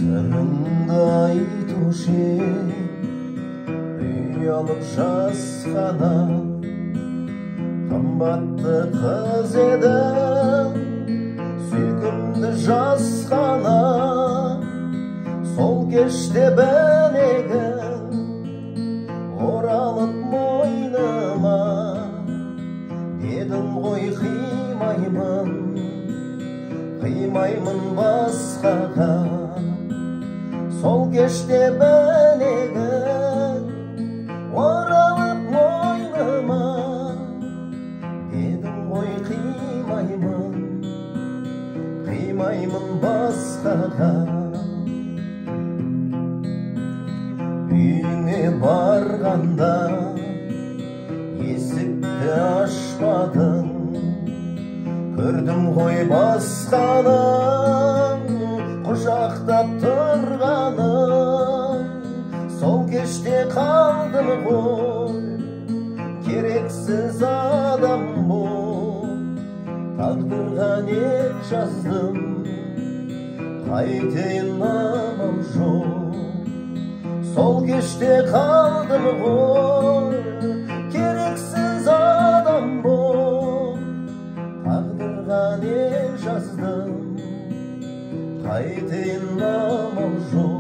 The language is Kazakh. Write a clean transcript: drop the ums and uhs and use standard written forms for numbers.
Сырыңды айтушы үй алып жасқана, қымбатты қыз едің, сүйкімді жасқана. Сол кеште білегің оралып мойныма, дедің ғой қимаймын басқаға. Сол кеште білегің оралып мойныма, дедің ғой қимаймын басқаға. Үйіңе барғанда есікті ашпадың, көрдім ғой басқаның құшақтап тұрғанын. Сол кеште қалдым ғой керексіз адам боп, тағдырға не жаздым, қайтейін амал жоқ. Сол кеште қалдым ғой керексіз адам боп, тағдырға не жаздым, қайтейін амал жоқ.